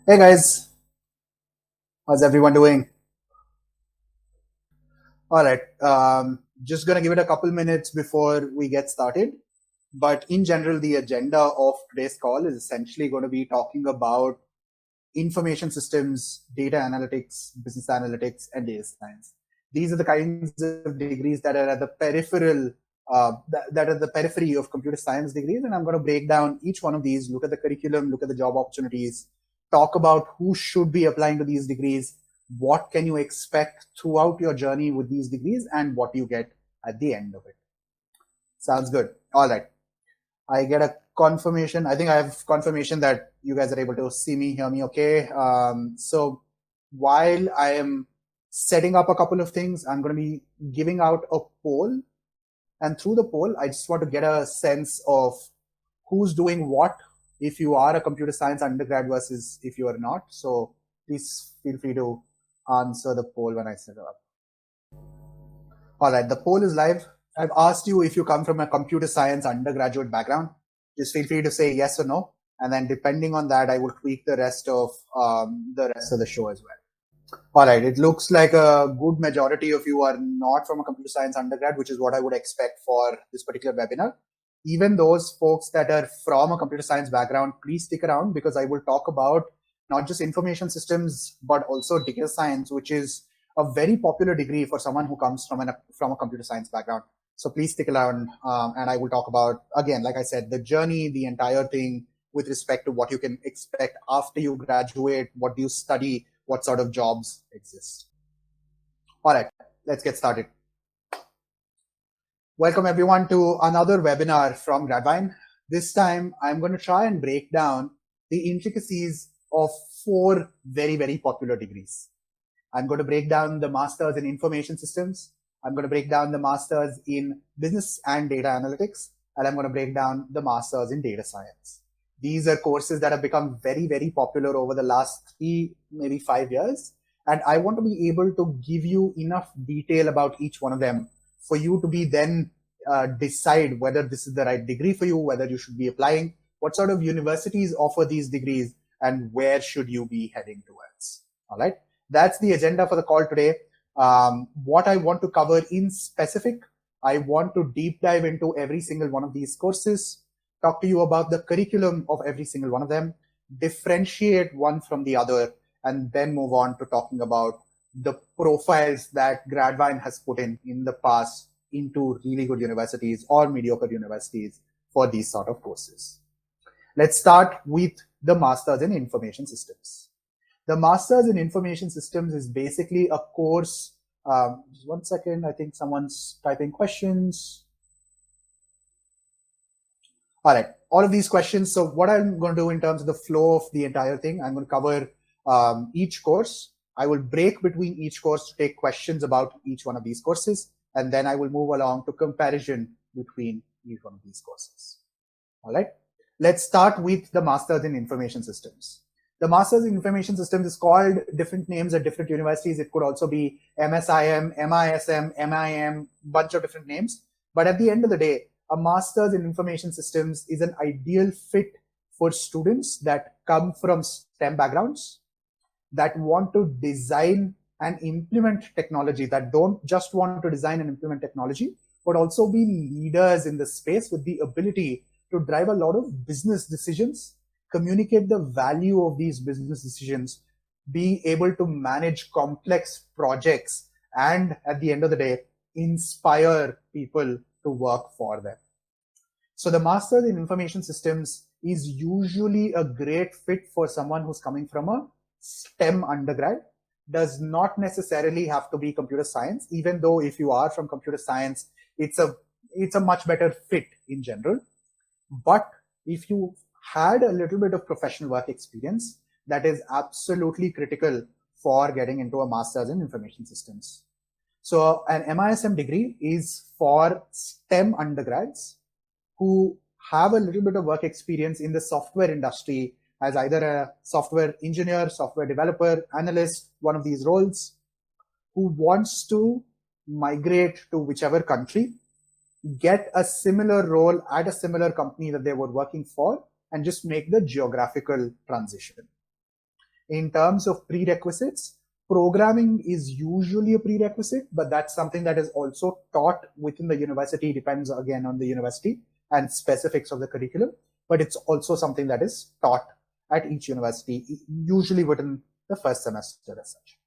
Hey guys, how's everyone doing? All right, just gonna give it a couple minutes before we get started. But in general, the agenda of today's call is essentially going to be talking about information systems, data analytics, business analytics, and data science. These are the kinds of degrees that are at the peripheral, that are the periphery of computer science degrees. And I'm going to break down each one of these, look at the curriculum, look at the job opportunities, talk about who should be applying to these degrees, what can you expect throughout your journey with these degrees, and what you get at the end of it. Sounds good. All right. I get a confirmation. I think I have confirmation that you guys are able to see me, hear me okay. So while I am setting up a couple of things, I'm going to be giving out a poll. And through the poll, I just want to get a sense of who's doing what, if you are a computer science undergrad versus if you are not. So please feel free to answer the poll when I set it up. All right, the poll is live. I've asked you if you come from a computer science undergraduate background. Just feel free to say yes or no. And then depending on that, I will tweak the rest of the show as well. All right, it looks like a good majority of you are not from a computer science undergrad, which is what I would expect for this particular webinar. Even those folks that are from a computer science background, please stick around because I will talk about not just information systems, but also data science, which is a very popular degree for someone who comes from a computer science background. So please stick around, and I will talk about, again, like I said, the journey, the entire thing with respect to what you can expect after you graduate, what do you study, what sort of jobs exist. All right, let's get started. Welcome everyone to another webinar from Gradvine. This time, I'm going to try and break down the intricacies of 4 very, very popular degrees. I'm going to break down the Masters in Information Systems. I'm going to break down the Masters in Business and Data Analytics. And I'm going to break down the Masters in Data Science. These are courses that have become very, very popular over the last 3, maybe 5 years. And I want to be able to give you enough detail about each one of them for you to be then decide whether this is the right degree for you, whether you should be applying, what sort of universities offer these degrees, and where should you be heading towards. All right. That's the agenda for the call today. What I want to cover in specific, I want to deep dive into every single one of these courses, talk to you about the curriculum of every single one of them, differentiate one from the other, and then move on to talking about the profiles that Gradvine has put in the past into really good universities or mediocre universities for these sort of courses. Let's start with the Masters in Information Systems. The Masters in Information Systems is basically a course. Just one second, I think someone's typing questions. All right, all of these questions. So what I'm going to do in terms of the flow of the entire thing, I'm going to cover each course. I will break between each course to take questions about each one of these courses. And then I will move along to comparison between each one of these courses. All right, let's start with the Masters in Information Systems. The Masters in Information Systems is called different names at different universities. It could also be MSIM, MISM, MIM, bunch of different names. But at the end of the day, a Masters in Information Systems is an ideal fit for students that come from STEM backgrounds, that want to design and implement technology, that don't just want to design and implement technology, but also be leaders in the space with the ability to drive a lot of business decisions, communicate the value of these business decisions, be able to manage complex projects, and at the end of the day, inspire people to work for them. So the Masters in Information Systems is usually a great fit for someone who's coming from a STEM undergrad. Does not necessarily have to be computer science, even though if you are from computer science, it's a much better fit in general. But if you had a little bit of professional work experience, that is absolutely critical for getting into a Masters in Information Systems. So an MISM degree is for STEM undergrads who have a little bit of work experience in the software industry as either a software engineer, software developer, analyst, one of these roles, who wants to migrate to whichever country, get a similar role at a similar company that they were working for, and just make the geographical transition. In terms of prerequisites, programming is usually a prerequisite, but that's something that is also taught within the university, depends again on the university and specifics of the curriculum, but it's also something that is taught at each university, usually within the first semester as such.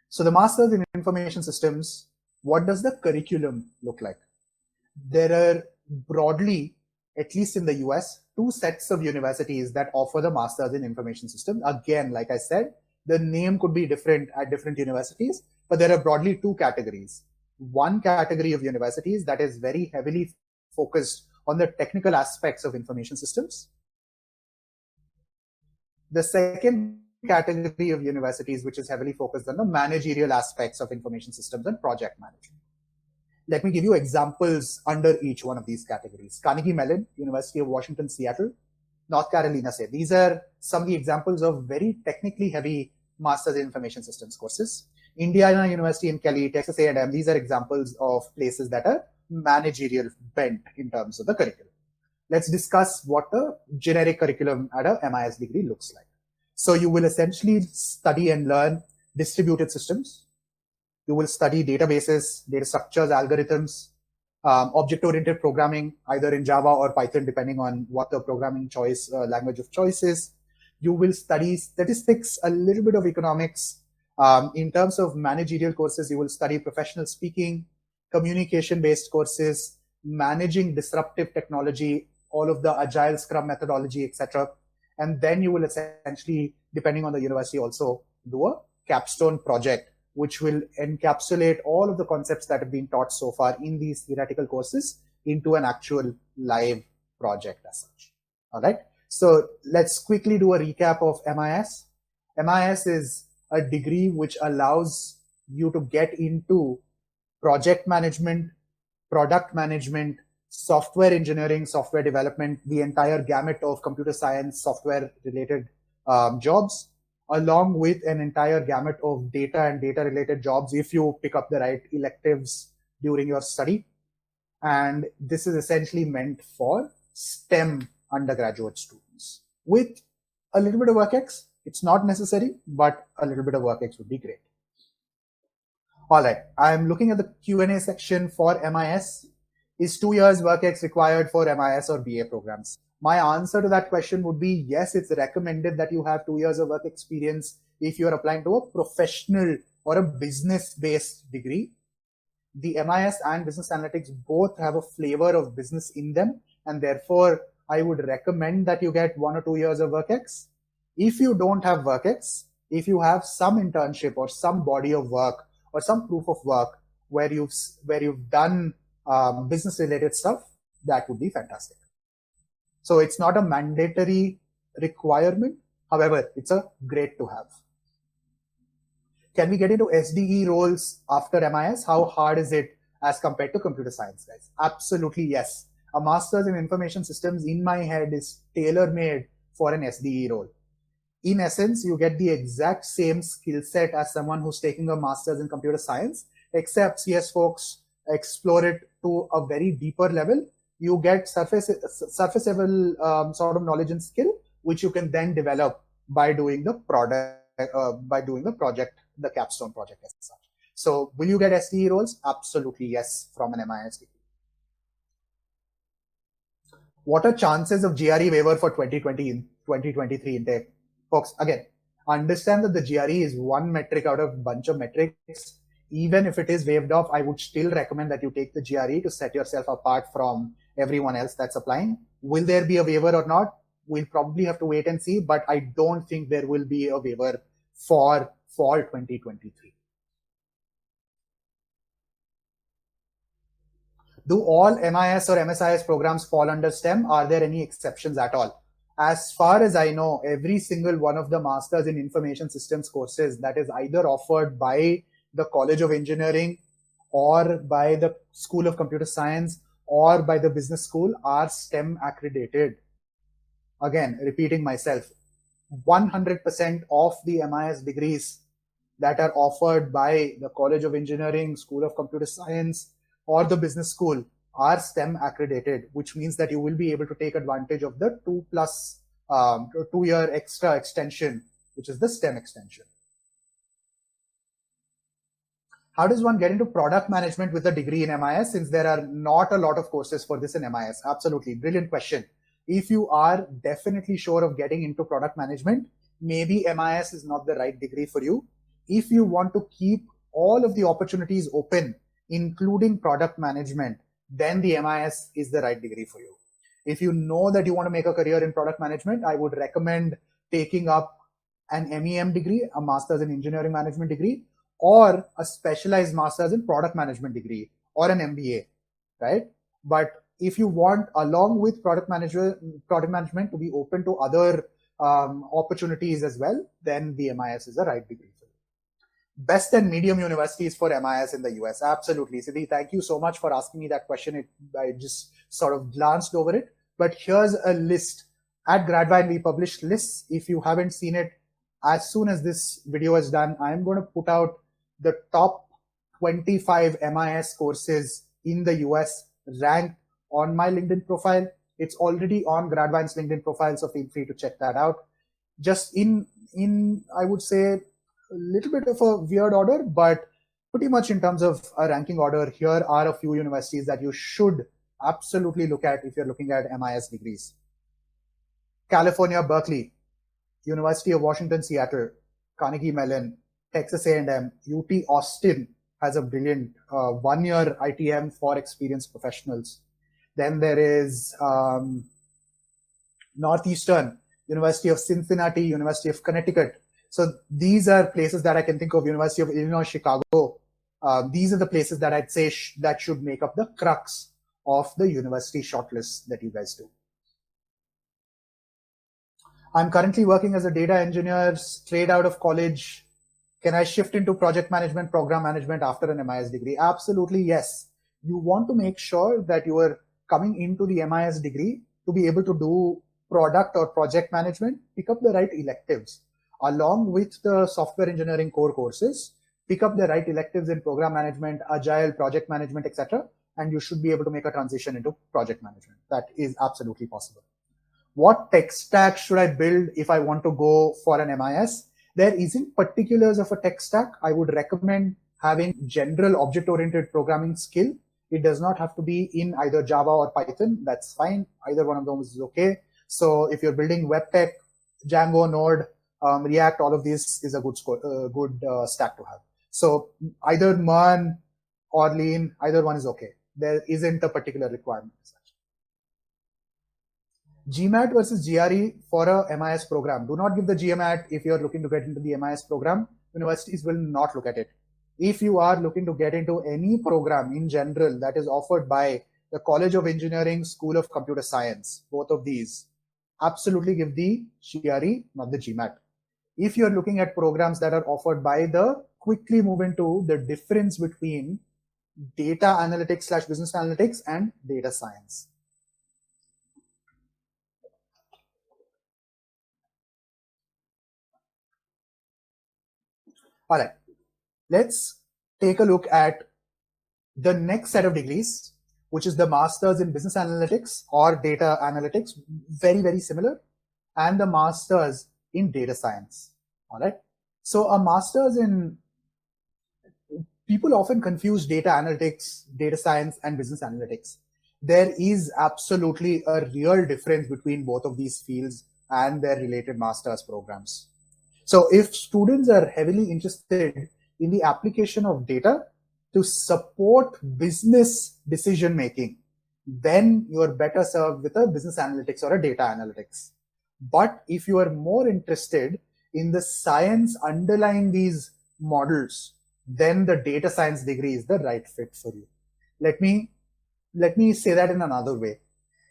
So the Masters in Information Systems, what does the curriculum look like? There are broadly, at least in the US, 2 sets of universities that offer the Masters in Information Systems. Again, like I said, the name could be different at different universities, but there are broadly 2 categories. One category of universities that is very heavily focused on the technical aspects of information systems. The second category of universities, which is heavily focused on the managerial aspects of information systems and project management. Let me give you examples under each one of these categories. Carnegie Mellon, University of Washington, Seattle, North Carolina State. These are some of the examples of very technically heavy Masters in Information Systems courses. Indiana University in Kelly, Texas A&M, these are examples of places that are managerial bent in terms of the curriculum. Let's discuss what a generic curriculum at a MIS degree looks like. So you will essentially study and learn distributed systems. You will study databases, data structures, algorithms, object-oriented programming, either in Java or Python, depending on what the programming choice, language of choice is. You will study statistics, a little bit of economics. In terms of managerial courses, you will study professional speaking, communication-based courses, managing disruptive technology, all of the agile Scrum methodology, etc. And then you will essentially, depending on the university, also do a capstone project, which will encapsulate all of the concepts that have been taught so far in these theoretical courses into an actual live project as such. All right. So let's quickly do a recap of MIS. MIS is a degree which allows you to get into project management, product management, software engineering, software development, the entire gamut of computer science, software related jobs, along with an entire gamut of data and data related jobs if you pick up the right electives during your study. And this is essentially meant for STEM undergraduate students with a little bit of WorkX. It's not necessary, but a little bit of WorkX would be great. All right, I'm looking at the Q&A section for MIS. Is 2 years WorkX required for MIS or BA programs? My answer to that question would be yes, it's recommended that you have 2 years of work experience if you're applying to a professional or a business-based degree. The MIS and business analytics both have a flavor of business in them, and therefore I would recommend that you get 1 or 2 years of WorkX. If you don't have WorkX, if you have some internship or some body of work or some proof of work where you've done business-related stuff, that would be fantastic. So it's not a mandatory requirement. However, it's a great to have. Can we get into SDE roles after MIS? How hard is it as compared to computer science, guys? Absolutely yes. A master's in information systems in my head is tailor-made for an SDE role. In essence, you get the exact same skill set as someone who's taking a master's in computer science, except CS folks explore it to a very deeper level. You get surface level sort of knowledge and skill, which you can then develop by doing the project, the capstone project as such. So will you get SDE roles? Absolutely yes, from an MIS degree. What are chances of GRE waiver for 2020 in 2023 intake? Folks, again, understand that the GRE is one metric out of a bunch of metrics. Even if it is waived off, I would still recommend that you take the GRE to set yourself apart from everyone else that's applying. Will there be a waiver or not? We'll probably have to wait and see, but I don't think there will be a waiver for fall 2023. Do all MIS or MSIS programs fall under STEM? Are there any exceptions at all? As far as I know, every single one of the Masters in Information Systems courses that is either offered by the College of Engineering or by the School of Computer Science or by the business school are STEM accredited. Again, repeating myself, 100% of the MIS degrees that are offered by the College of Engineering, School of Computer Science, or the business school are STEM accredited, which means that you will be able to take advantage of the 2+ 2-year extra extension, which is the STEM extension. How does one get into product management with a degree in MIS, since there are not a lot of courses for this in MIS? Absolutely, brilliant question. If you are definitely sure of getting into product management, maybe MIS is not the right degree for you. If you want to keep all of the opportunities open, including product management, then the MIS is the right degree for you. If you know that you want to make a career in product management, I would recommend taking up an MEM degree, a Master's in Engineering Management degree, or a specialized Master's in Product Management degree, or an MBA, right? But if you want, along with product management to be open to other opportunities as well, then the MIS is the right degree for you. Best and medium universities for MIS in the US. Absolutely. Siddhi, thank you so much for asking me that question. I just sort of glanced over it, but here's a list. At Gradvine, we publish lists. If you haven't seen it, as soon as this video is done, I'm going to put out the top 25 MIS courses in the US ranked on my LinkedIn profile. It's already on Gradvine's LinkedIn profile, so feel free to check that out. Just in I would say, a little bit of a weird order, but pretty much in terms of a ranking order, here are a few universities that you should absolutely look at if you're looking at MIS degrees. California, Berkeley, University of Washington, Seattle, Carnegie Mellon, Texas A&M, UT Austin has a brilliant 1-year ITM for experienced professionals. Then there is Northeastern, University of Cincinnati, University of Connecticut. So these are places that I can think of. University of Illinois, Chicago. These are the places that I'd say that should make up the crux of the university shortlist that you guys do. I'm currently working as a data engineer, straight out of college. Can I shift into project management, program management after an MIS degree? Absolutely, yes. You want to make sure that you are coming into the MIS degree to be able to do product or project management, pick up the right electives. Along with the software engineering core courses, pick up the right electives in program management, agile, project management, etc. And you should be able to make a transition into project management. That is absolutely possible. What tech stack should I build if I want to go for an MIS? There isn't particulars of a tech stack. I would recommend having general object-oriented programming skill. It does not have to be in either Java or Python. That's fine. Either one of those is okay. So if you're building web tech, Django, Node, React, all of this is a good stack to have. So either MERN or Lean, either one is okay. There isn't a particular requirement. GMAT versus GRE for a MIS program. Do not give the GMAT if you're looking to get into the MIS program. Universities will not look at it. If you are looking to get into any program in general that is offered by the College of Engineering, School of Computer Science, both of these, absolutely give the GRE, not the GMAT. If you're looking at programs that are offered by the, quickly move into the difference between data analytics / business analytics and data science. All right, let's take a look at the next set of degrees, which is the Master's in Business Analytics or Data Analytics, very, very similar, and the Master's in Data Science. All right, so a Master's in, people often confuse data analytics, data science, and business analytics. There is absolutely a real difference between both of these fields and their related Master's programs. So if students are heavily interested in the application of data to support business decision making, then you are better served with a business analytics or a data analytics. But if you are more interested in the science underlying these models, then the data science degree is the right fit for you. Let me say that in another way.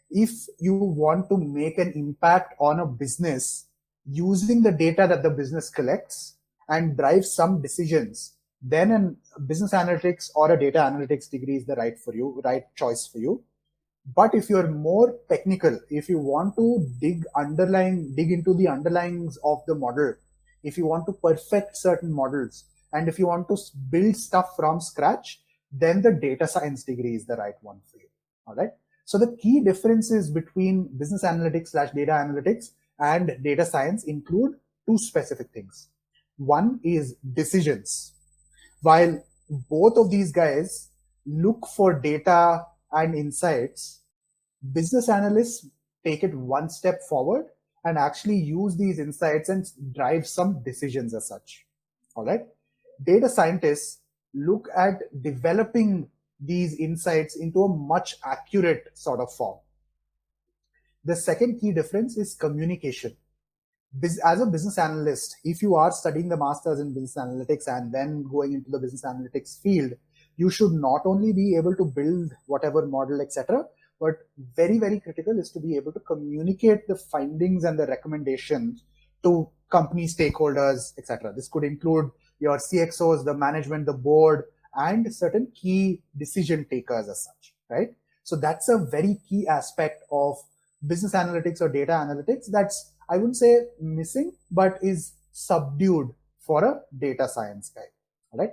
If you want to make an impact on a business using the data that the business collects and drive some decisions, then a business analytics or a data analytics degree is the right choice for you. But if you're more technical, if you want to dig into the underlyings of the model, if you want to perfect certain models, and if you want to build stuff from scratch, then the data science degree is the right one for you. All right. So the key differences between business analytics / data analytics, and data science include two specific things. One is decisions. While both of these guys look for data and insights, business analysts take it one step forward and actually use these insights and drive some decisions as such. All right. Data scientists look at developing these insights into a much accurate sort of form. The second key difference is communication. As a business analyst, if you are studying the master's in business analytics and then going into the business analytics field, you should not only be able to build whatever model, etc., but very, very critical is to be able to communicate the findings and the recommendations to company stakeholders, etc. This could include your CXOs, the management, the board, and certain key decision takers as such, right? So that's a very key aspect of business analytics or data analytics that's, I wouldn't say missing, but is subdued for a data science guy, all right?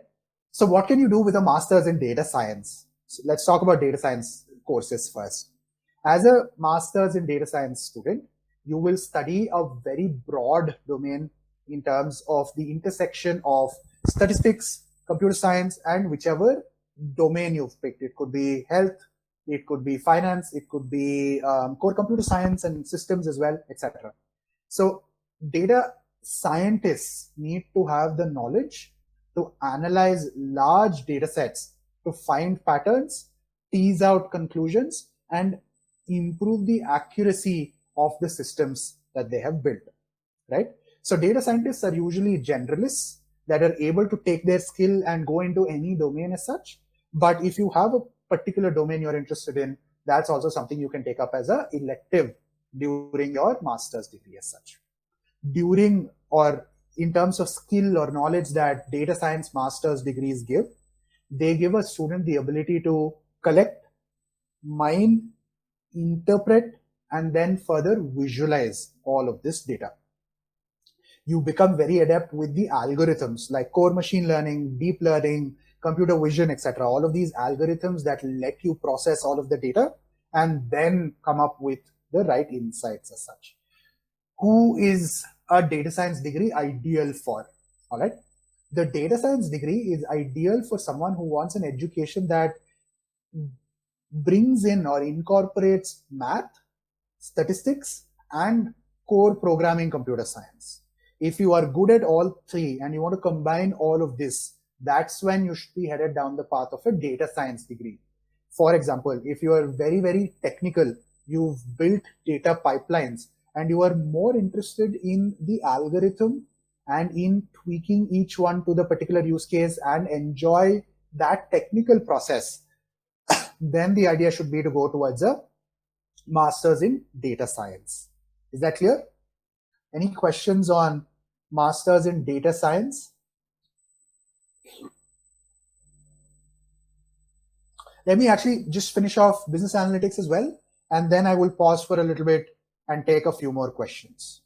So what can you do with a master's in data science? So let's talk about data science courses first. As a master's in data science student, you will study a very broad domain in terms of the intersection of statistics, computer science, and whichever domain you've picked. It could be health, it could be finance, it could be core computer science and systems as well, etc. So data scientists need to have the knowledge to analyze large data sets, to find patterns, tease out conclusions, and improve the accuracy of the systems that they have built, right? So data scientists are usually generalists that are able to take their skill and go into any domain as such. But if you have a particular domain you're interested in, that's also something you can take up as an elective during your master's degree as such. During or in terms of skill or knowledge that data science master's degrees give, they give a student the ability to collect, mine, interpret, and then further visualize all of this data. You become very adept with the algorithms like core machine learning, deep learning, computer vision, etc. All of these algorithms that let you process all of the data and then come up with the right insights as such. Who is a data science degree ideal for? All right. The data science degree is ideal for someone who wants an education that brings in or incorporates math, statistics, and core programming computer science. If you are good at all three and you want to combine all of this, that's when you should be headed down the path of a data science degree. For example, if you are very, very technical, you've built data pipelines, and you are more interested in the algorithm and in tweaking each one to the particular use case and enjoy that technical process, then the idea should be to go towards a master's in data science. Is that clear? Any questions on master's in data science? Let me actually just finish off business analytics as well, and then I will pause for a little bit and take a few more questions.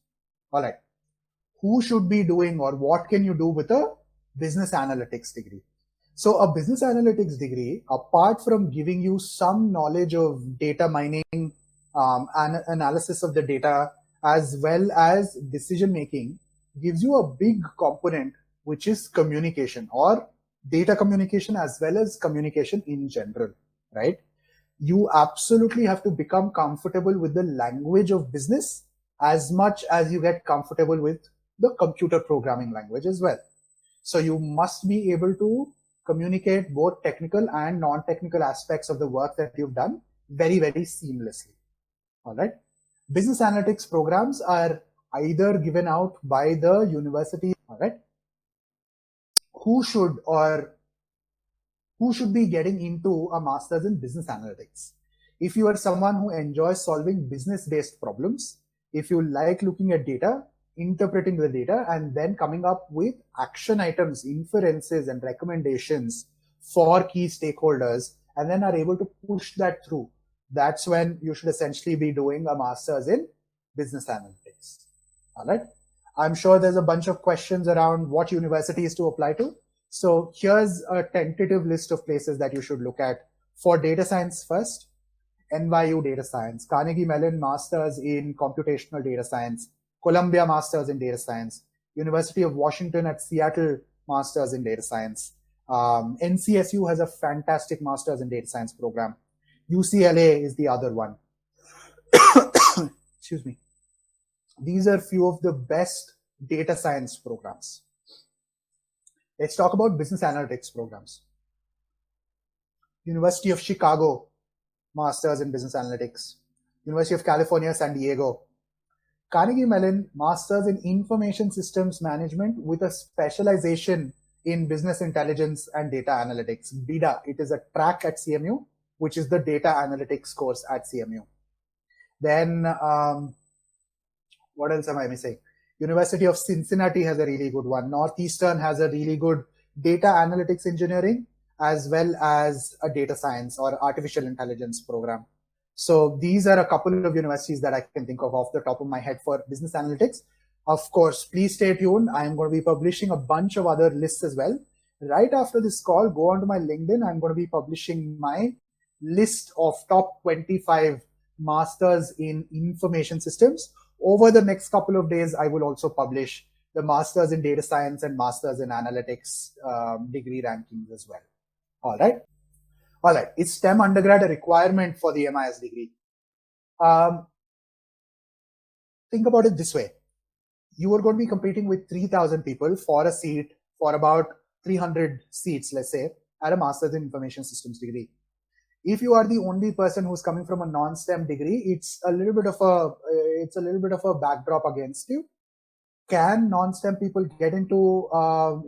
All right. Who should be doing or what can you do with a business analytics degree? So a business analytics degree, apart from giving you some knowledge of data mining, and analysis of the data, as well as decision making, gives you a big component, which is communication or data communication as well as communication in general, right? You absolutely have to become comfortable with the language of business as much as you get comfortable with the computer programming language as well. So you must be able to communicate both technical and non-technical aspects of the work that you've done very, very seamlessly. All right. Business analytics programs are either given out by the university. All right. Who should be getting into a master's in business analytics? If you are someone who enjoys solving business-based problems, if you like looking at data, interpreting the data, and then coming up with action items, inferences, and recommendations for key stakeholders, and then are able to push that through, that's when you should essentially be doing a master's in business analytics. All right. I'm sure there's a bunch of questions around what universities to apply to. So here's a tentative list of places that you should look at. For data science first, NYU Data Science, Carnegie Mellon Masters in Computational Data Science, Columbia Masters in Data Science, University of Washington at Seattle Masters in Data Science. NCSU has a fantastic Masters in Data Science program. UCLA is the other one. Excuse me. These are few of the best data science programs. Let's talk about business analytics programs. University of Chicago, Masters in Business Analytics. University of California, San Diego. Carnegie Mellon, Masters in Information Systems Management with a specialization in Business Intelligence and Data Analytics. BIDA, it is a track at CMU, which is the Data Analytics course at CMU. Then, what else am I missing? University of Cincinnati has a really good one. Northeastern has a really good Data Analytics Engineering, as well as a data science or artificial intelligence program. So these are a couple of universities that I can think of off the top of my head for business analytics. Of course, please stay tuned. I'm going to be publishing a bunch of other lists as well. Right after this call, go onto my LinkedIn. I'm going to be publishing my list of top 25 masters in information systems. Over the next couple of days, I will also publish the masters in data science and masters in analytics degree rankings as well. All right. Is STEM undergrad a requirement for the MIS degree? Think about it this way. You are going to be competing with 3,000 people for a seat, for about 300 seats, let's say, at a master's in information systems degree. If you are the only person who's coming from a non-STEM degree, it's a little bit of a backdrop against you. Can non-STEM people get into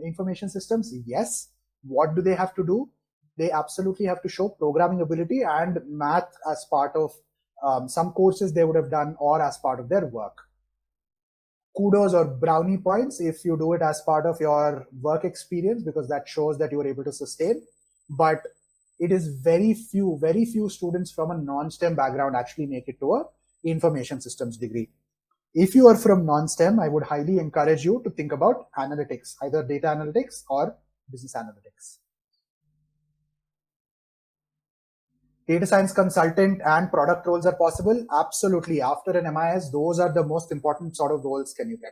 information systems? Yes. What do they have to do? They absolutely have to show programming ability and math as part of some courses they would have done or as part of their work. Kudos or brownie points if you do it as part of your work experience, because that shows that you were able to sustain. But it is very few students from a non-STEM background actually make it to a information systems degree. If you are from non-STEM, I would highly encourage you to think about analytics, either data analytics or business analytics. Data science consultant and product roles are possible. Absolutely. After an MIS, those are the most important sort of roles can you get.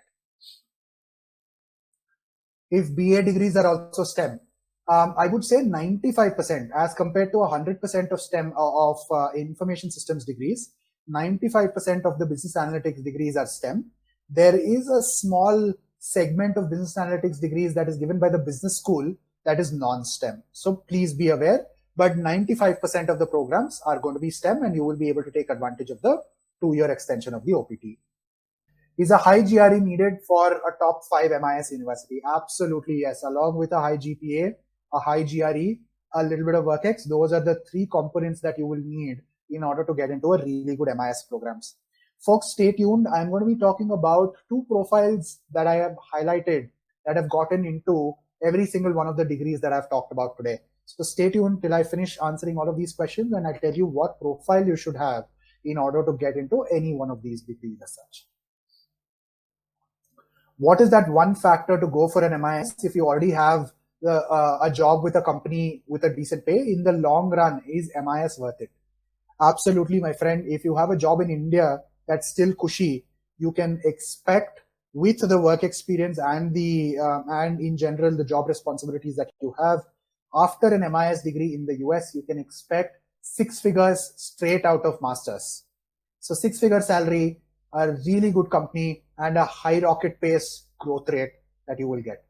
If BA degrees are also STEM, I would say 95% as compared to 100% of STEM of information systems degrees. 95% of the business analytics degrees are STEM. There is a small segment of business analytics degrees that is given by the business school that is non-STEM. So please be aware. But 95% of the programs are going to be STEM, and you will be able to take advantage of the 2-year extension of the OPT. Is a high GRE needed for a top 5 MIS university? Absolutely, yes. Along with a high GPA, a high GRE, a little bit of WorkX, those are the 3 components that you will need in order to get into a really good MIS programs. Folks, stay tuned. I'm going to be talking about 2 profiles that I have highlighted that have gotten into every single one of the degrees that I've talked about today. So stay tuned till I finish answering all of these questions, and I'll tell you what profile you should have in order to get into any one of these degrees as such. What is that one factor to go for an MIS if you already have a job with a company with a decent pay? In the long run, is MIS worth it? Absolutely, my friend. If you have a job in India that's still cushy, you can expect with the work experience and and in general the job responsibilities that you have, after an MIS degree in the US, you can expect 6 figures straight out of masters. So 6-figure salary, a really good company, and a high rocket pace growth rate that you will get.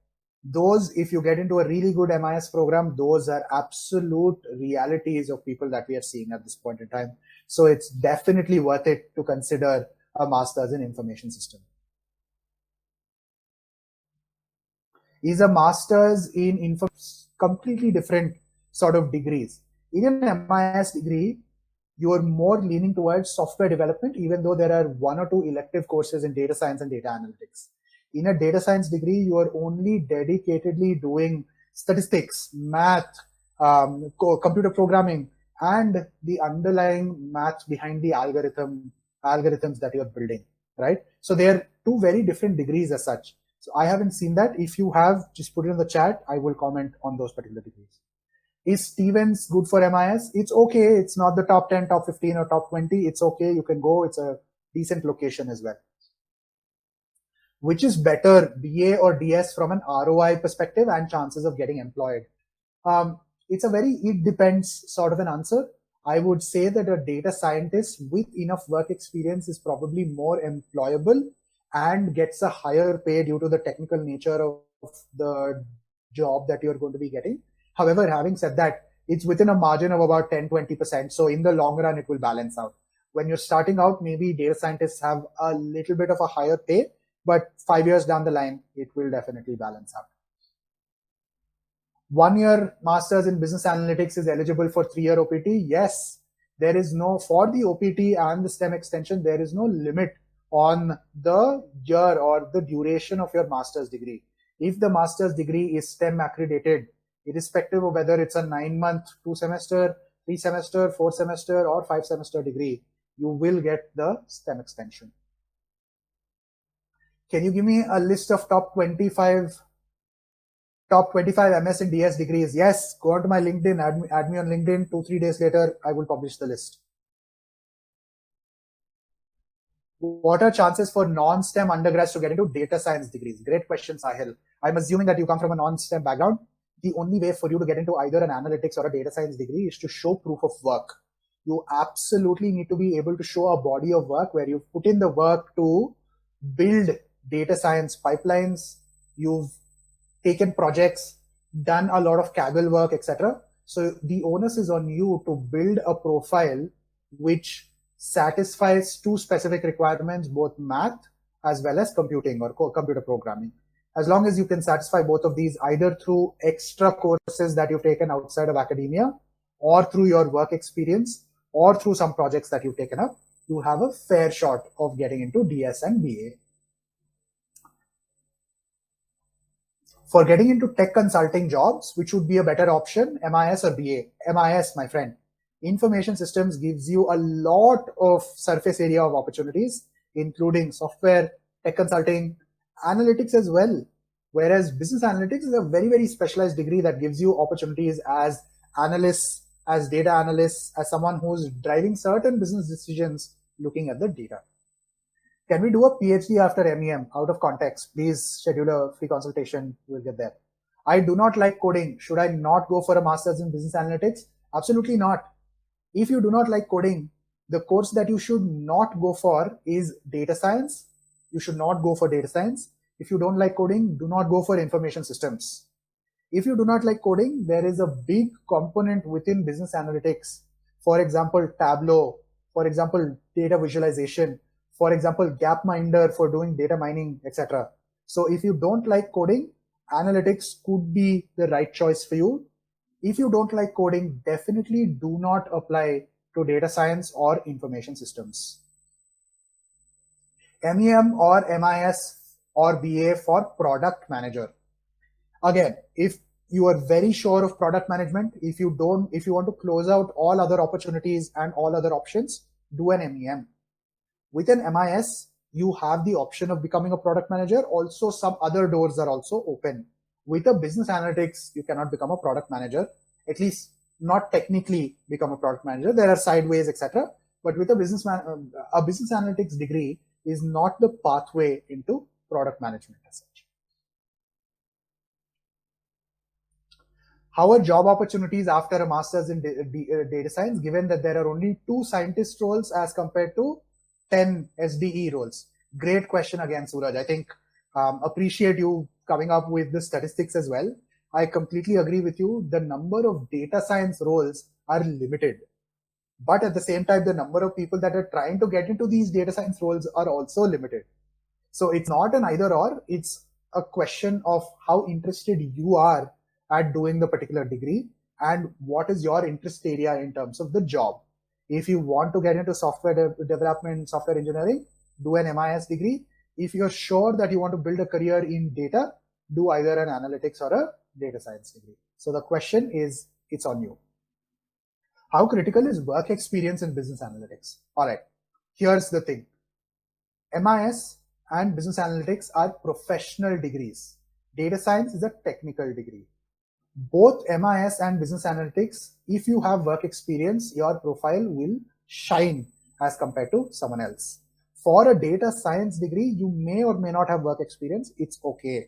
Those, if you get into a really good MIS program, those are absolute realities of people that we are seeing at this point in time. So it's definitely worth it to consider a master's in information system. Is a master's in information completely different sort of degrees. In an MIS degree, you are more leaning towards software development, even though there are 1 or 2 elective courses in data science and data analytics. In a data science degree, you are only dedicatedly doing statistics, math, computer programming, and the underlying math behind the algorithms that you're building, right? So they are 2 very different degrees as such. So I haven't seen that. If you have, just put it in the chat. I will comment on those particular degrees. Is Stevens good for MIS? It's okay. It's not the top 10, top 15, or top 20. It's okay. You can go. It's a decent location as well. which is better, BA or DS, from an ROI perspective and chances of getting employed? It's a very it depends sort of an answer. I would say that a data scientist with enough work experience is probably more employable and gets a higher pay due to the technical nature of the job that you're going to be getting. However, having said that, it's within a margin of about 10-20%. So in the long run, it will balance out. When you're starting out, maybe data scientists have a little bit of a higher pay, but 5 years down the line, it will definitely balance out. 1 year master's in business analytics is eligible for 3-year OPT. Yes, there is no, for the OPT and the STEM extension, there is no limit on the year or the duration of your master's degree. If the master's degree is STEM accredited, irrespective of whether it's a 9-month, 2-semester, 3-semester, 4-semester, or 5-semester degree, you will get the STEM extension. Can you give me a list of top 25 MS and DS degrees? Yes, go on to my LinkedIn, add me on LinkedIn. 2-3 days later, I will publish the list. What are chances for non-STEM undergrads to get into data science degrees? Great question, Sahil. I'm assuming that you come from a non-STEM background. The only way for you to get into either an analytics or a data science degree is to show proof of work. You absolutely need to be able to show a body of work where you've put in the work to build data science pipelines, you've taken projects, done a lot of Kaggle work, etc. So the onus is on you to build a profile which satisfies two specific requirements, both math as well as computing or computer programming. As long as you can satisfy both of these, either through extra courses that you've taken outside of academia, or through your work experience, or through some projects that you've taken up, you have a fair shot of getting into DS and BA. For getting into tech consulting jobs, which would be a better option, MIS or BA? MIS, my friend. Information systems gives you a lot of surface area of opportunities, including software, tech consulting, analytics as well. Whereas business analytics is a very, very specialized degree that gives you opportunities as analysts, as data analysts, as someone who's driving certain business decisions looking at the data. Can we do a PhD after MEM? Out of context, please schedule a free consultation. We'll get there. I do not like coding. Should I not go for a master's in business analytics? Absolutely not. If you do not like coding, the course that you should not go for is data science. You should not go for data science. If you don't like coding, do not go for information systems. If you do not like coding, there is a big component within business analytics. For example, Tableau, for example, data visualization, for example, Gapminder for doing data mining, etc. So if you don't like coding, analytics could be the right choice for you. If you don't like coding, definitely do not apply to data science or information systems. MEM or MIS or BA for product manager. Again, if you are very sure of product management, if you want to close out all other opportunities and all other options, do an MEM. With an MIS, you have the option of becoming a product manager. Also, some other doors are also open. With a business analytics, you cannot become a product manager, at least not technically become a product manager. There are sideways, etc. But with a business analytics degree is not the pathway into product management as such. How are job opportunities after a master's in data science, given that there are only 2 scientist roles as compared to 10 SDE roles? Great question again, Suraj. I think appreciate you coming up with the statistics as well. I completely agree with you. The number of data science roles are limited. But at the same time, the number of people that are trying to get into these data science roles are also limited. So it's not an either or, it's a question of how interested you are at doing the particular degree and what is your interest area in terms of the job. If you want to get into software development, software engineering, do an MIS degree. If you're sure that you want to build a career in data, do either an analytics or a data science degree. So the question is, it's on you. How critical is work experience in business analytics? All right, here's the thing. MIS and business analytics are professional degrees. Data science is a technical degree. Both MIS and business analytics, if you have work experience, your profile will shine as compared to someone else. For a data science degree, you may or may not have work experience. It's okay.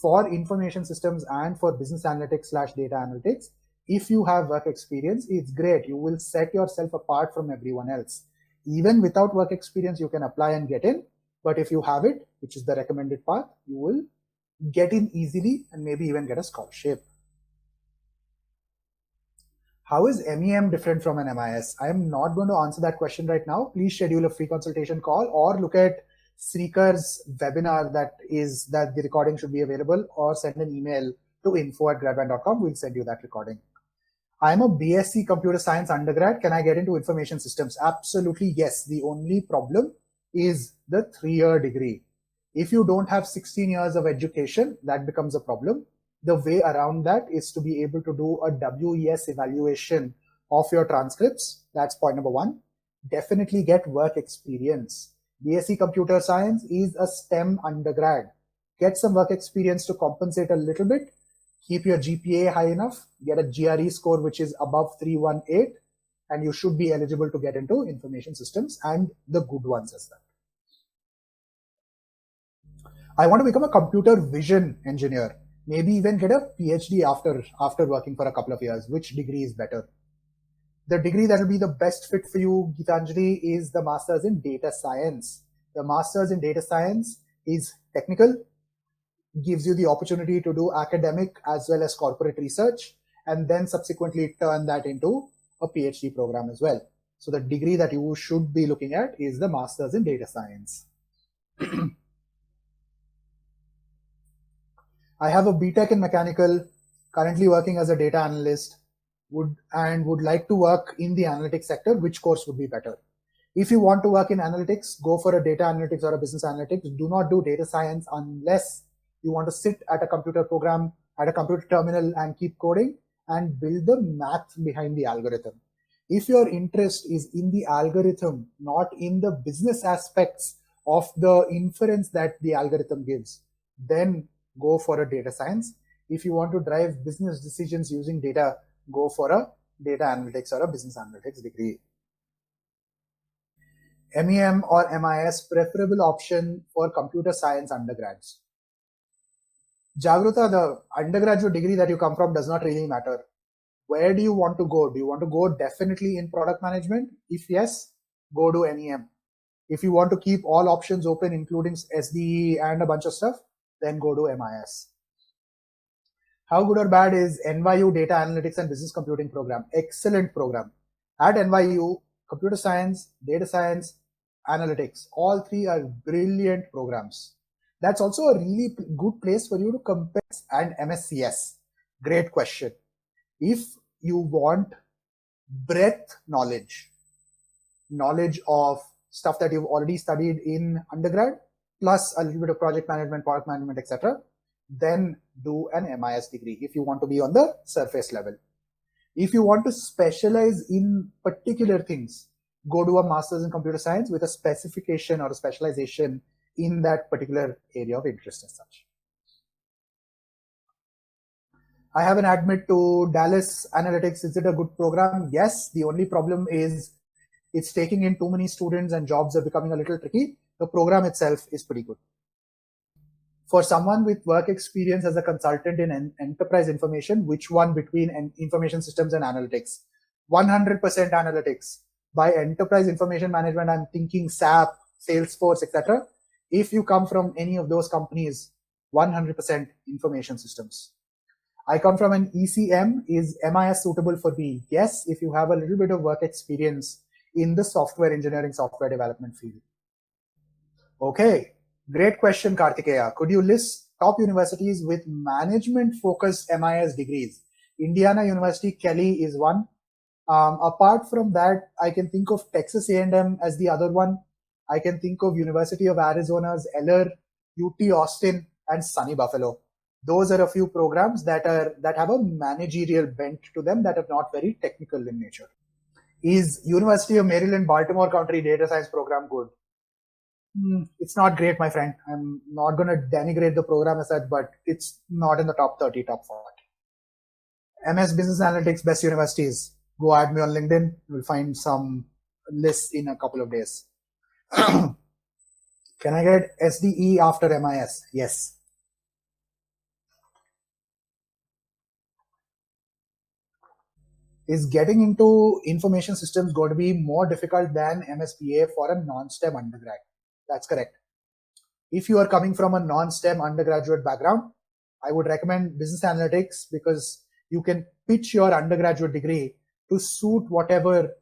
For information systems and for business analytics / data analytics, if you have work experience, it's great. You will set yourself apart from everyone else. Even without work experience, you can apply and get in. But if you have it, which is the recommended path, you will get in easily and maybe even get a scholarship. How is MEM different from an MIS? I am not going to answer that question right now. Please schedule a free consultation call or look at Srikar's webinar that the recording should be available, or send an email to info@gradvine.com. We'll send you that recording. I'm a BSc computer science undergrad. Can I get into information systems? Absolutely yes. The only problem is the 3-year degree. If you don't have 16 years of education, that becomes a problem. The way around that is to be able to do a WES evaluation of your transcripts. That's point number 1. Definitely get work experience. BSc Computer Science is a STEM undergrad. Get some work experience to compensate a little bit. Keep your GPA high enough. Get a GRE score which is above 318, and you should be eligible to get into information systems, and the good ones as well. I want to become a computer vision engineer. Maybe even get a PhD after working for a couple of years. Which degree is better? The degree that will be the best fit for you, Gitanjali, is the Masters in Data Science. The Masters in Data Science is technical, gives you the opportunity to do academic as well as corporate research, and then subsequently turn that into a PhD program as well. So the degree that you should be looking at is the Masters in Data Science. I have a BTech in mechanical, currently working as a data analyst, would like to work in the analytics sector. Which course would be better? If you want to work in analytics, go for a data analytics or a business analytics. Do not do data science unless you want to sit at a computer program, at a computer terminal and keep coding and build the math behind the algorithm. If your interest is in the algorithm, not in the business aspects of the inference that the algorithm gives, then go for a data science. If you want to drive business decisions using data, go for a data analytics or a business analytics degree. MEM or MIS, preferable option for computer science undergrads. Jagruta, the undergraduate degree that you come from does not really matter. Where do you want to go? Do you want to go definitely in product management? If yes, go to MEM. If you want to keep all options open, including SDE and a bunch of stuff, then go to MIS. How good or bad is NYU Data Analytics and Business Computing program? Excellent program. At NYU, computer science, data science, analytics, all 3 are brilliant programs. That's also a really good place for you to compare. And MSCS, great question. If you want breadth knowledge of stuff that you've already studied in undergrad, plus a little bit of project management, product management, etc., then do an MIS degree if you want to be on the surface level. If you want to specialize in particular things, go do a master's in computer science with a specification or a specialization in that particular area of interest as such. I have an admit to Dallas Analytics. Is it a good program? Yes. The only problem is it's taking in too many students and jobs are becoming a little tricky. The program itself is pretty good. For someone with work experience as a consultant in enterprise information, which one between information systems and analytics? 100% analytics. By enterprise information management, I'm thinking SAP, Salesforce, etc. If you come from any of those companies, 100% information systems. I come from an ECM. Is MIS suitable for me? Yes, if you have a little bit of work experience in the software engineering, software development field. Okay, great question, Kartikeya. Could you list top universities with management-focused MIS degrees? Indiana University, Kelly is one. Apart from that, I can think of Texas A&M as the other one. I can think of University of Arizona's Eller, UT Austin, and SUNY Buffalo. Those are a few programs that have a managerial bent to them that are not very technical in nature. Is University of Maryland, Baltimore County Data Science program good? It's not great, my friend. I'm not going to denigrate the program as such, but it's not in the top 30, top 40. MS Business Analytics, best universities. Go add me on LinkedIn. You'll find some lists in a couple of days. Can I get SDE after MIS? Yes. Is getting into information systems going to be more difficult than MSBA for a non-STEM undergrad? That's correct. If you are coming from a non-STEM undergraduate background, I would recommend business analytics because you can pitch your undergraduate degree to suit whatever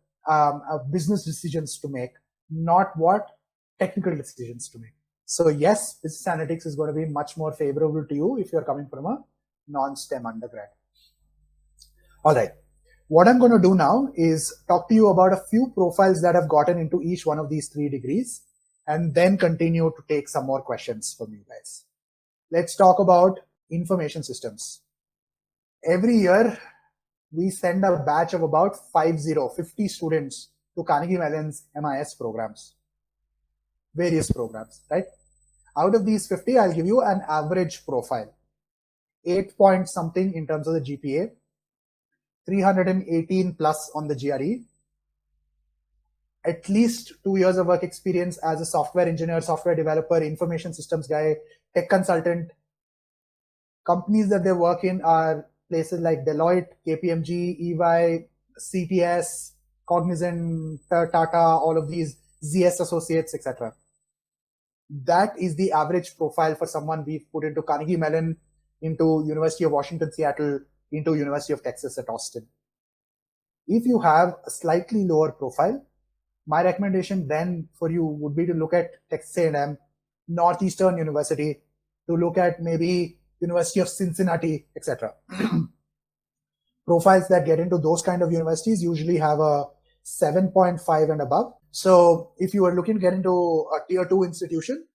business decisions to make, not what technical decisions to make. So yes, business analytics is going to be much more favorable to you if you're coming from a non-STEM undergrad. All right. What I'm going to do now is talk to you about a few profiles that have gotten into each one of these 3 degrees and then continue to take some more questions from you guys. Let's talk about information systems. Every year, we send a batch of about 50 students to Carnegie Mellon's MIS programs, various programs, right? Out of these 50, I'll give you an average profile. 8 point something in terms of the GPA, 318 plus on the GRE, at least 2 years of work experience as a software engineer, software developer, information systems guy, tech consultant. Companies that they work in are places like Deloitte, KPMG, EY, CTS, Cognizant, Tata, all of these, ZS Associates, etc. That is the average profile for someone we've put into Carnegie Mellon, into University of Washington, Seattle, into University of Texas at Austin. If you have a slightly lower profile, my recommendation then for you would be to look at Texas A&M, Northeastern University, to look at maybe University of Cincinnati, etc. Profiles that get into those kind of universities usually have a 7.5 and above. So if you are looking to get into a tier 2 institution,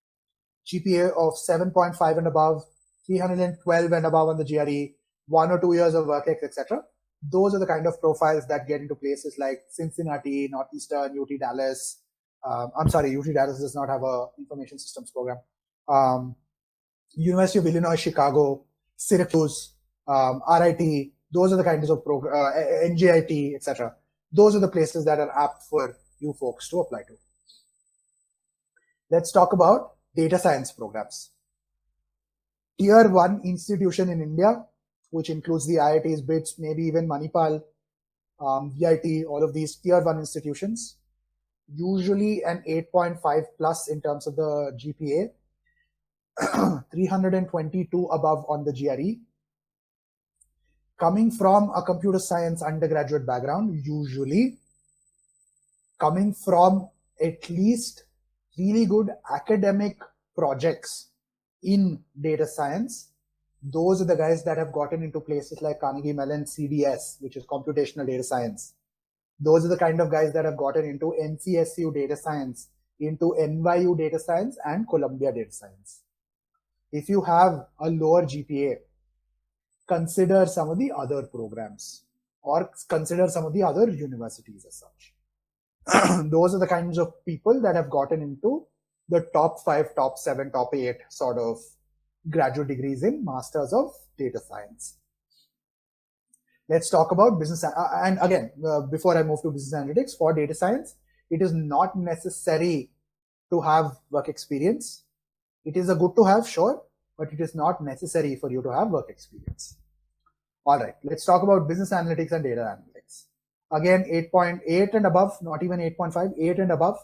GPA of 7.5 and above, 312 and above on the GRE, 1 or 2 years of work, etc. Those are the kind of profiles that get into places like Cincinnati, Northeastern, UT Dallas. I'm sorry, UT Dallas does not have a information systems program. University of Illinois, Chicago, Syracuse, RIT. Those are the kinds of NJIT, etc. Those are the places that are apt for you folks to apply to. Let's talk about data science programs. Tier 1 institution in India, which includes the IITs, BITS, maybe even Manipal, VIT, all of these tier 1 institutions, usually an 8.5 plus in terms of the GPA, 322 above on the GRE. Coming from a computer science undergraduate background, usually coming from at least really good academic projects in data science, those are the guys that have gotten into places like Carnegie Mellon CDS, which is computational data science. Those are the kind of guys that have gotten into NCSU data science, into NYU data science and Columbia data science. If you have a lower GPA, consider some of the other programs or consider some of the other universities as such. Those are the kinds of people that have gotten into the top 5, top 7, top 8 sort of graduate degrees in Masters of Data Science. Let's talk about business. And again, before I move to business analytics, for data science, it is not necessary to have work experience. It is a good to have, sure, but it is not necessary for you to have work experience. All right, let's talk about business analytics and data analytics. Again, 8.8 and above, not even 8.5, 8 and above,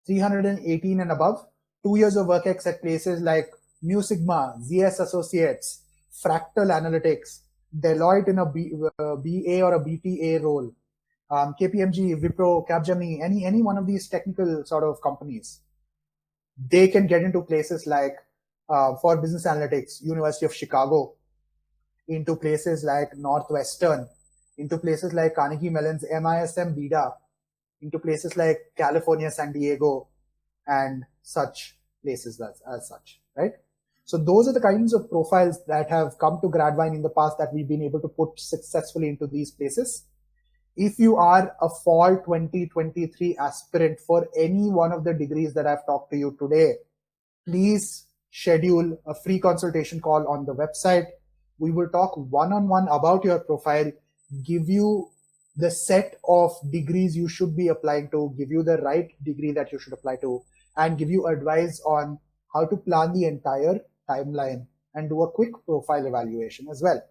318 and above, 2 years of work at places like Mu Sigma, ZS Associates, Fractal Analytics, Deloitte in a BA or a BTA role, KPMG, Wipro, Capgemini, any one of these technical sort of companies. They can get into places like, for business analytics, University of Chicago, into places like Northwestern, into places like Carnegie Mellon's MISM Vida, into places like California, San Diego, and such places as such, right? So those are the kinds of profiles that have come to Gradvine in the past that we've been able to put successfully into these places. If you are a fall 2023 aspirant for any one of the degrees that I've talked to you today, please schedule a free consultation call on the website. We will talk one-on-one about your profile, give you the set of degrees you should be applying to, give you the right degree that you should apply to, and give you advice on how to plan the entire timeline and do a quick profile evaluation as well.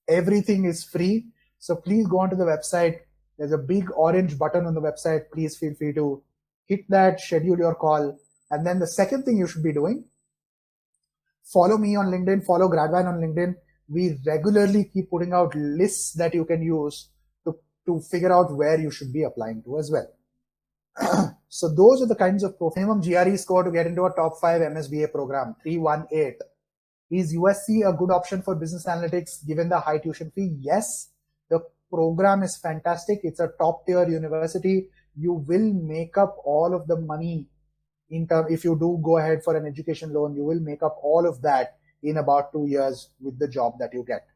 Everything is free. So please go onto the website. There's a big orange button on the website. Please feel free to hit that, schedule your call. And then the second thing you should be doing, follow me on LinkedIn, follow Gradvine on LinkedIn. We regularly keep putting out lists that you can use to figure out where you should be applying to as well. So those are the kinds of minimum GRE score to get into a top 5 MSBA program, 318. Is USC a good option for business analytics given the high tuition fee? Yes, the program is fantastic. It's a top tier university. You will make up all of the money if you do go ahead for an education loan. You will make up all of that in about 2 years with the job that you get.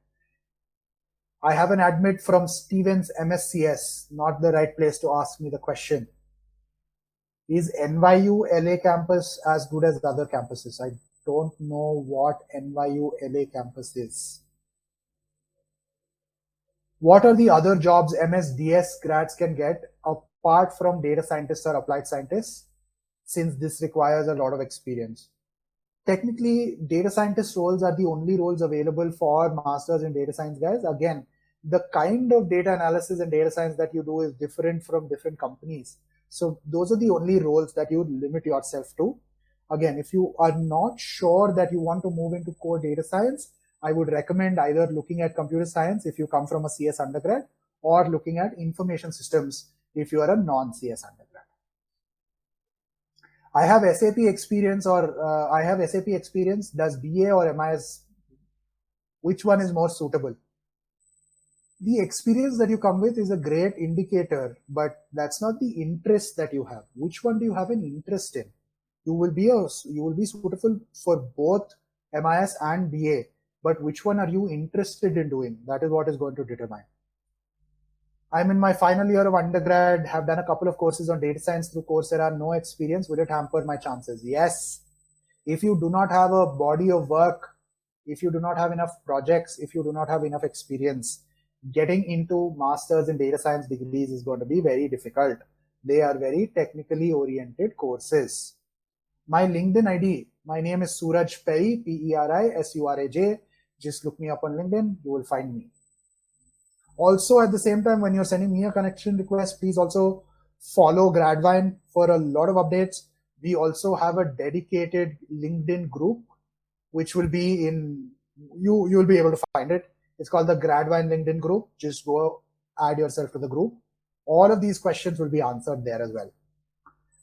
I have an admit from Stevens MSCS, not the right place to ask me the question. Is NYU LA campus as good as other campuses? I don't know what NYU LA campus is. What are the other jobs MSDS grads can get apart from data scientists or applied scientists, since this requires a lot of experience? Technically, data scientist roles are the only roles available for masters in data science guys. Again, the kind of data analysis and data science that you do is different from different companies. So those are the only roles that you limit yourself to. Again, if you are not sure that you want to move into core data science, I would recommend either looking at computer science if you come from a CS undergrad, or looking at information systems if you are a non-CS undergrad. I have SAP experience, or I have SAP experience. Does BA or MIS, which one is more suitable? The experience that you come with is a great indicator, but that's not the interest that you have. Which one do you have an interest in? You will be suitable for both MIS and BA, but which one are you interested in doing? That is what is going to determine. I'm in my final year of undergrad, have done a couple of courses on data science through Coursera, no experience. Will it hamper my chances? Yes. If you do not have a body of work, if you do not have enough projects, if you do not have enough experience, getting into masters in data science degrees is going to be very difficult. They are very technically oriented courses. My LinkedIn ID, my name is Suraj Peri, P-E-R-I-S-U-R-A-J. Just look me up on LinkedIn, you will find me. Also, at the same time, when you're sending me a connection request, please also follow Gradvine for a lot of updates. We also have a dedicated LinkedIn group, which will be in, you'll be able to find it. It's called the Gradvine LinkedIn group. Just go add yourself to the group. All of these questions will be answered there as well.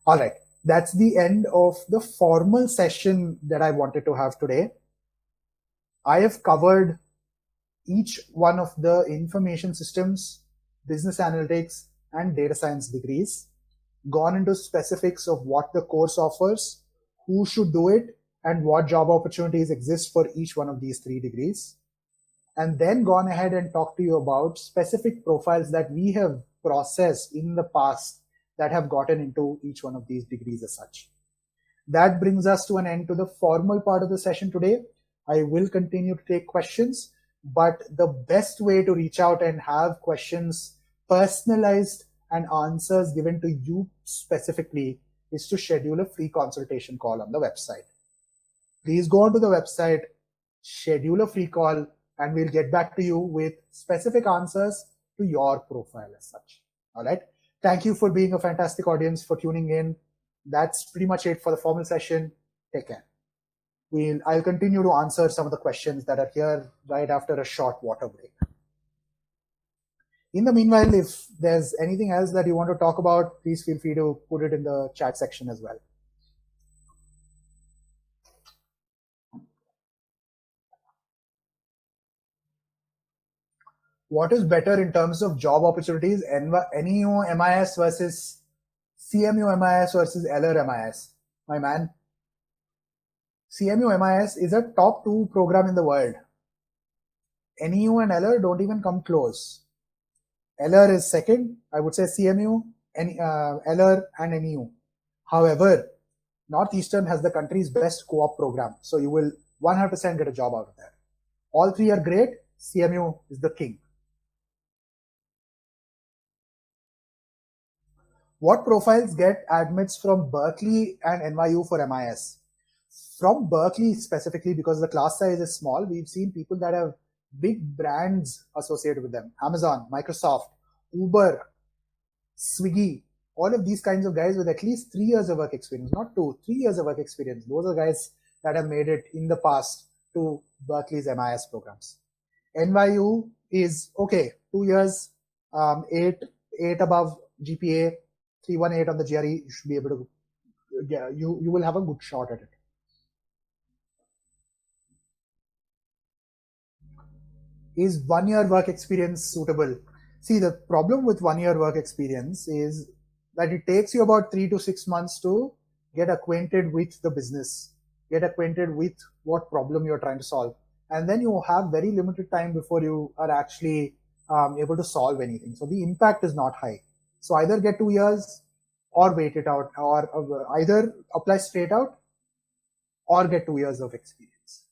All right. That's the end of the formal session that I wanted to have today. I have covered each one of the information systems, business analytics, and data science degrees, gone into specifics of what the course offers, who should do it, and what job opportunities exist for each one of these 3 degrees, and then gone ahead and talked to you about specific profiles that we have processed in the past that have gotten into each one of these degrees as such. That brings us to an end to the formal part of the session today. I will continue to take questions, but the best way to reach out and have questions personalized and answers given to you specifically is to schedule a free consultation call on the website. Please go onto the website, schedule a free call, and we'll get back to you with specific answers to your profile as such. All right. Thank you for being a fantastic audience, for tuning in. That's pretty much it for the formal session. Take care. I'll continue to answer some of the questions that are here right after a short water break. In the meanwhile, if there's anything else that you want to talk about, please feel free to put it in the chat section as well. What is better in terms of job opportunities, NEU MIS versus CMU MIS versus LR MIS? My man, CMU MIS is a top 2 program in the world. NEU and LR don't even come close. LR is second. I would say CMU, LR, and NEU. However, Northeastern has the country's best co-op program, so you will 100% get a job out of that. All 3 are great. CMU is the king. What profiles get admits from Berkeley and NYU for MIS? From Berkeley specifically, because the class size is small, we've seen people that have big brands associated with them. Amazon, Microsoft, Uber, Swiggy, all of these kinds of guys with at least 3 years of work experience, not 2, 3 years of work experience. Those are guys that have made it in the past to Berkeley's MIS programs. NYU is okay, 2 years, 8 above GPA, 318 on the GRE. You should be able to, you will have a good shot at it. Is 1 year work experience suitable? See, the problem with 1 year work experience is that it takes you about 3 to 6 months to get acquainted with the business, get acquainted with what problem you're trying to solve. And then you have very limited time before you are actually able to solve anything. So the impact is not high. So either get 2 years or wait it out, or either apply straight out or get 2 years of experience.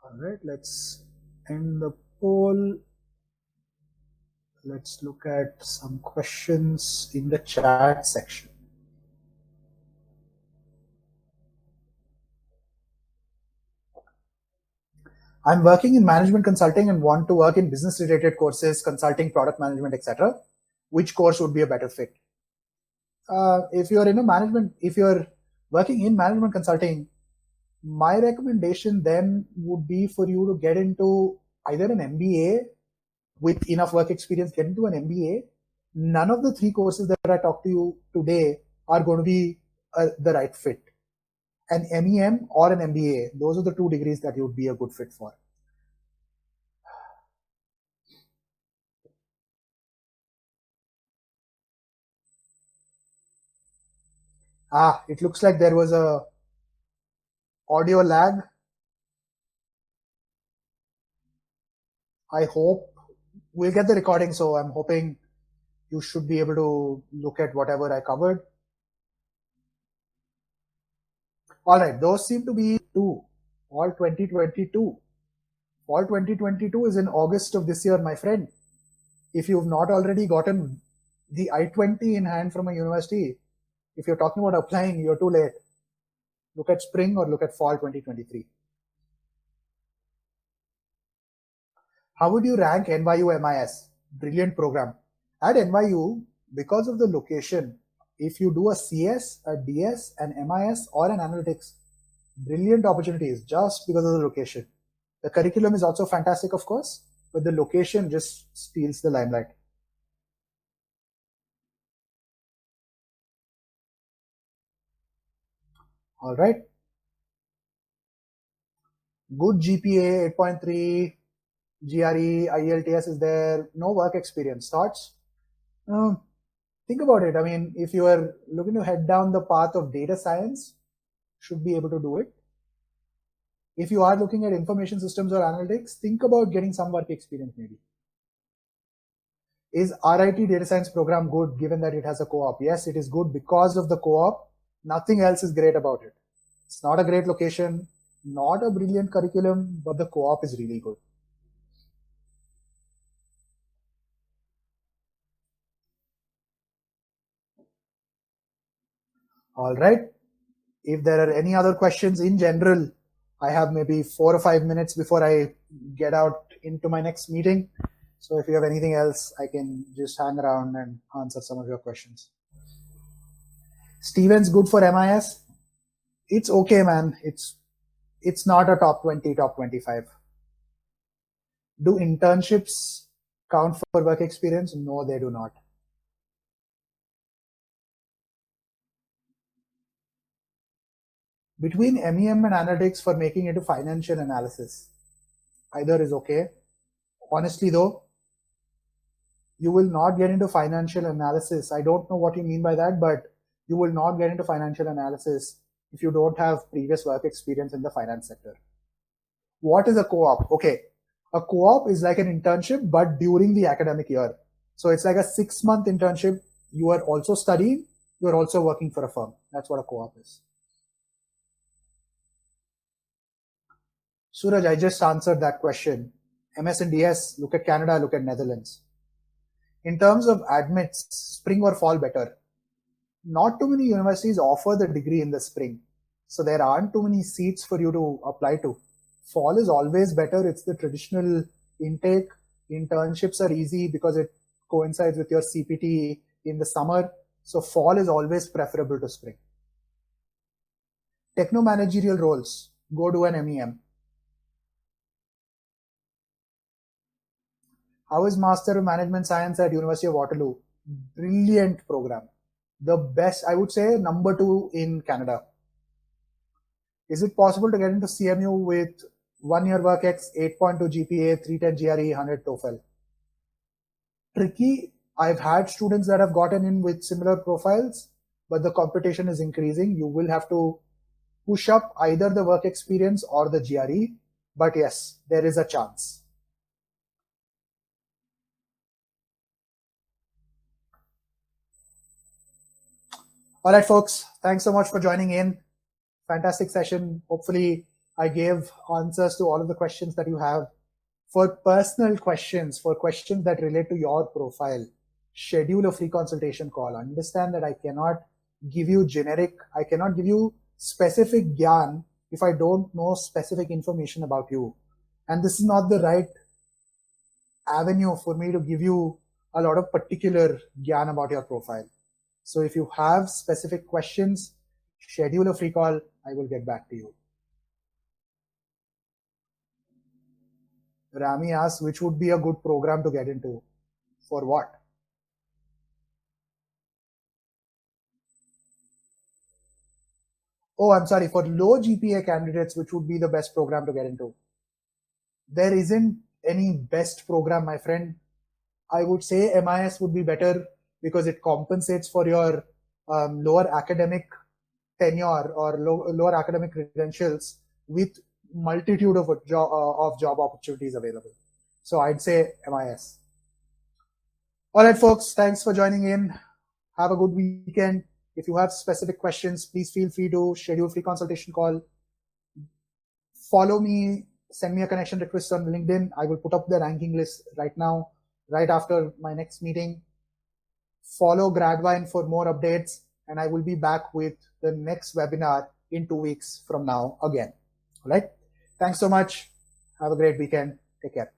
All right, let's end the poll. Let's look at some questions in the chat section. I'm working in management consulting and want to work in business related courses, consulting, product management, etc. Which course would be a better fit? If you're working in management consulting, my recommendation then would be for you to get into either an MBA with enough work experience, get into an MBA. None of the 3 courses that I talked to you today are going to be the right fit. An MEM or an MBA, those are the 2 degrees that you would be a good fit for. It looks like there was a audio lag. I hope we'll get the recording, so I'm hoping you should be able to look at whatever I covered. All right, those seem to be 2. All 2022. Fall 2022 is in August of this year, my friend. If you've not already gotten the I-20 in hand from a university, if you're talking about applying, you're too late. Look at spring or look at fall 2023. How would you rank NYU MIS? Brilliant program. At NYU, because of the location, if you do a CS, a DS, an MIS, or an analytics, brilliant opportunities just because of the location. The curriculum is also fantastic, of course, but the location just steals the limelight. All right. Good GPA, 8.3, GRE, IELTS is there, no work experience. Thoughts? Think about it. I mean, if you are looking to head down the path of data science, should be able to do it. If you are looking at information systems or analytics, think about getting some work experience maybe. Is RIT data science program good given that it has a co-op? Yes, it is good because of the co-op. Nothing else is great about it. It's not a great location, not a brilliant curriculum, but the co-op is really good. All right. If there are any other questions in general, I have maybe 4 or 5 minutes before I get out into my next meeting. So if you have anything else, I can just hang around and answer some of your questions. Steven's good for MIS. It's okay, man. It's not a top 20, top 25. Do internships count for work experience? No, they do not. Between MEM and analytics for making it a financial analysis, either is okay. Honestly though, you will not get into financial analysis. I don't know what you mean by that, but you will not get into financial analysis if you don't have previous work experience in the finance sector. What is a co-op? Okay, a co-op is like an internship, but during the academic year. So it's like a 6-month internship. You are also studying, you are also working for a firm. That's what a co-op is. Suraj, I just answered that question. MS and DS, look at Canada, look at Netherlands. In terms of admits, spring or fall better? Not too many universities offer the degree in the spring, so there aren't too many seats for you to apply to. Fall is always better. It's the traditional intake. Internships are easy because it coincides with your CPT in the summer. So fall is always preferable to spring. Techno-managerial roles, go do an MEM. How is Master of Management Science at University of Waterloo? Brilliant program. The best, I would say, number 2 in Canada. Is it possible to get into CMU with 1 year work ex, 8.2 GPA, 310 GRE, 100 TOEFL? Tricky. I've had students that have gotten in with similar profiles, but the competition is increasing. You will have to push up either the work experience or the GRE, but yes, there is a chance. All right, folks, thanks so much for joining in. Fantastic session. Hopefully, I gave answers to all of the questions that you have. For personal questions, for questions that relate to your profile, schedule a free consultation call. Understand that I cannot give you generic, I cannot give you specific gyan if I don't know specific information about you. And this is not the right avenue for me to give you a lot of particular gyan about your profile. So if you have specific questions, schedule a free call. I will get back to you. Rami asks, which would be a good program to get into? For what? Oh, I'm sorry, for low GPA candidates, which would be the best program to get into? There isn't any best program, my friend. I would say MIS would be better because it compensates for your lower academic tenure or lower academic credentials with multitude of job opportunities available. So I'd say MIS. All right, folks, thanks for joining in. Have a good weekend. If you have specific questions, please feel free to schedule a free consultation call. Follow me, send me a connection request on LinkedIn. I will put up the ranking list right now, right after my next meeting. Follow Gradvine for more updates, and I will be back with the next webinar in 2 weeks from now again. All right. Thanks so much. Have a great weekend. Take care.